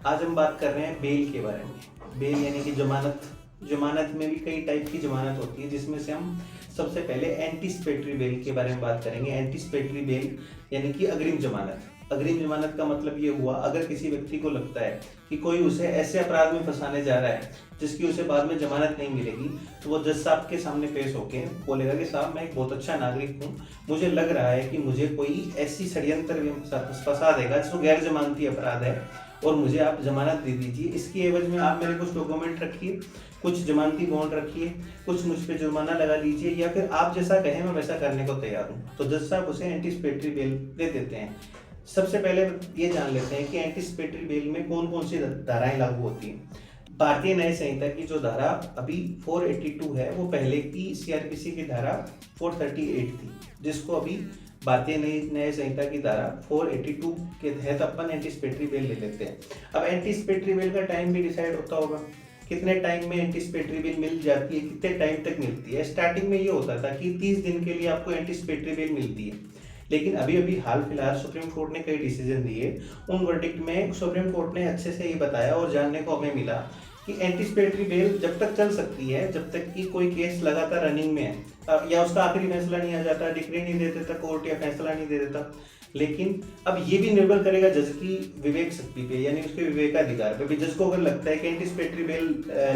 आज हम बात कर रहे हैं बेल के बारे में। बेल यानी कि जमानत। जमानत में भी कई टाइप की जमानत होती है, जिसमें से हम सबसे पहले एंटीसिपेटरी बेल के बारे में बात करेंगे। एंटीसिपेटरी बेल यानी कि अग्रिम जमानत। अग्रिम जमानत का मतलब ये हुआ, अगर किसी व्यक्ति को लगता है कि कोई उसे ऐसे अपराध में फंसाने जा रहा है जिसकी उसे बाद में जमानत नहीं मिलेगी, तो वो जज साहब के सामने पेश होके बोलेगा कि साहब मैं एक बहुत अच्छा नागरिक हूँ, मुझे लग रहा है कि मुझे कोई ऐसी षड्यंत्र में फंसा देगा जिसको गैर जमानती अपराध है और मुझे आप जमानत दे दीजिए। इसकी एवज में आप मेरे कुछ डॉक्यूमेंट रखिए, कुछ जमानती बॉन्ड रखिए, कुछ मुझ पे जुर्माना लगा लीजिए, या फिर आप जैसा कहें मैं वैसा करने को तैयार हूँ। तो जज साहब उसे एंटीसिपेटरी बेल दे देते हैं। सबसे पहले ये जान लेते हैं कि एंटीसिपेटरी बेल में कौन कौन सी धाराएं लागू होती हैं। भारतीय न्याय संहिता की जो धारा अभी 482 है, वो पहले की सीआरपीसी की धारा 438 थी, जिसको अभी भारतीय न्याय संहिता की धारा 482 के तहत अपन एंटीसिपेटरी बेल ले लेते हैं। अब एंटीसिपेटरी बेल का टाइम भी डिसाइड होता होगा, कितने टाइम में एंटीसिपेटरी बेल मिल जाती है, कितने टाइम तक मिलती है। स्टार्टिंग में ये होता था कि 30 दिन के लिए आपको एंटीसिपेटरी बेल मिलती है, लेकिन अभी हाल फिलहाल सुप्रीम कोर्ट ने कई डिसीजन दिए। उन वर्डिक्ट में सुप्रीम कोर्ट ने अच्छे से ये बताया और जानने को हमें मिला कि एंटीसिपेटरी बेल जब तक चल सकती है जब तक कि कोई केस लगातार रनिंग में है या उसका आखिरी फैसला नहीं आ जाता, डिक्री नहीं दे देता कोर्ट या फैसला नहीं दे देता। लेकिन अब ये भी निर्भर करेगा जज की विवेक शक्ति पे, यानी उसके विवेकाधिकार पे भी। जज को अगर लगता है कि एंटीसिपेटरी बेल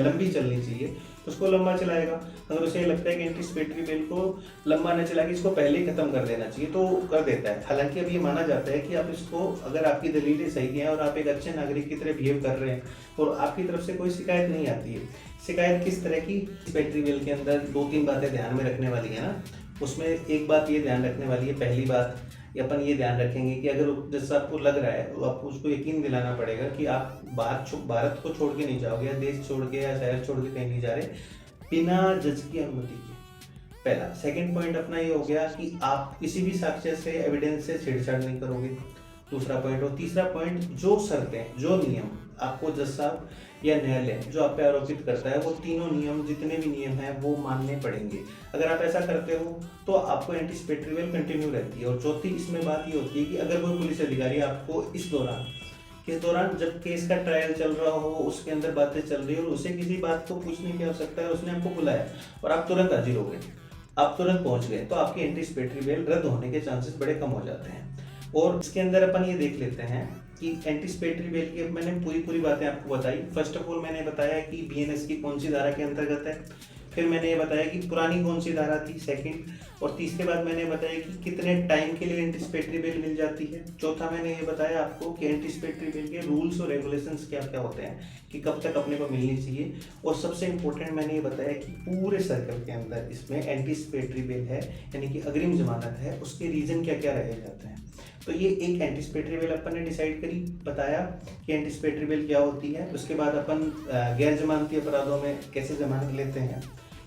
लंबी चलनी चाहिए तो उसको लंबा चलाएगा। अगर उसे लगता है कि एंटीसिपेटरी बेल को लंबा न चला के इसको पहले ही खत्म कर देना चाहिए तो कर देता है। हालांकि अब ये माना जाता है कि आप इसको, अगर आपकी दलीलें सही हैं और आप एक अच्छे नागरिक की तरह बिहेव कर रहे हैं और आपकी तरफ से कोई शिकायत नहीं आती है। शिकायत किस तरह की? एंटीसिपेटरी बेल के अंदर 2-3 बातें ध्यान में रखने वाली है ना। उसमें एक बात ये ध्यान रखने वाली है, पहली बात अपन ये ध्यान रखेंगे कि अगर जैसा आपको लग रहा है तो आपको उसको यकीन दिलाना पड़ेगा कि आप भारत को छोड़ के नहीं जाओगे, या देश छोड़ के या शहर छोड़ के कहीं नहीं जा रहे बिना जज की अनुमति के। पहला। सेकंड पॉइंट अपना ये हो गया कि आप किसी भी साक्ष्य से, एविडेंस से छेड़छाड़ नहीं करोगे, दूसरा पॉइंट। और तीसरा पॉइंट, जो शर्तें, जो नियम आपको जज साहब या न्यायालय जो आप पे आरोपित करता है, वो तीनों नियम, जितने भी नियम हैं वो मानने पड़ेंगे। अगर आप ऐसा करते हो तो आपको एंटीसिपेटरी बेल कंटिन्यू रहती है। और चौथी इसमें बात ये होती है कि अगर कोई पुलिस अधिकारी आपको इस दौरान जब केस का ट्रायल चल रहा हो, उसके अंदर बातें चल रही है और उसे किसी बात को पूछने की आवश्यकता है, उसने आपको बुलाया और आप तुरंत हाजिर हो गए, आप तुरंत पहुंच गए, तो आपकी एंटीसिपेटरी बेल रद्द होने के चांसेस बड़े कम हो जाते हैं। और इसके अंदर अपन ये देख लेते हैं कि एंटीसिपेटरी बेल की मैंने पूरी बातें आपको बताई। फर्स्ट ऑफ ऑल मैंने बताया कि बीएनएस की कौन सी धारा के अंतर्गत है, फिर मैंने ये बताया कि पुरानी कौन सी धारा थी, सेकंड। और तीसरे बाद मैंने बताया कि कितने टाइम के लिए एंटीसिपेटरी बेल मिल जाती है। चौथा मैंने ये बताया आपको कि एंटीसिपेटरी बेल के रूल्स और रेगुलेशंस क्या क्या होते हैं, कि कब तक अपने को मिलनी चाहिए। और सबसे इंपॉर्टेंट मैंने ये बताया कि पूरे सर्कल के अंदर इसमें एंटीसिपेटरी बेल है, यानी कि अग्रिम जमानत है, उसके रीजन क्या क्या रहे जाते हैं। तो ये एक एंटीसिपेटरी बेल अपन ने डिसाइड करी, बताया कि एंटीसिपेटरी बेल क्या होती है। उसके बाद अपन गैर जमानती अपराधों में कैसे जमानत लेते हैं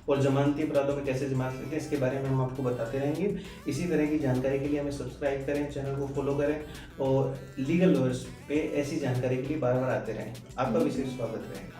और जमानती अपराधों में कैसे जमानत लेते हैं, इसके बारे में हम आपको बताते रहेंगे। इसी तरह की जानकारी के लिए हमें सब्सक्राइब करें, चैनल को फॉलो करें और लीगल लॉयर्स पे ऐसी जानकारी के लिए बार बार आते रहें। आपका विशेष स्वागत रहेगा।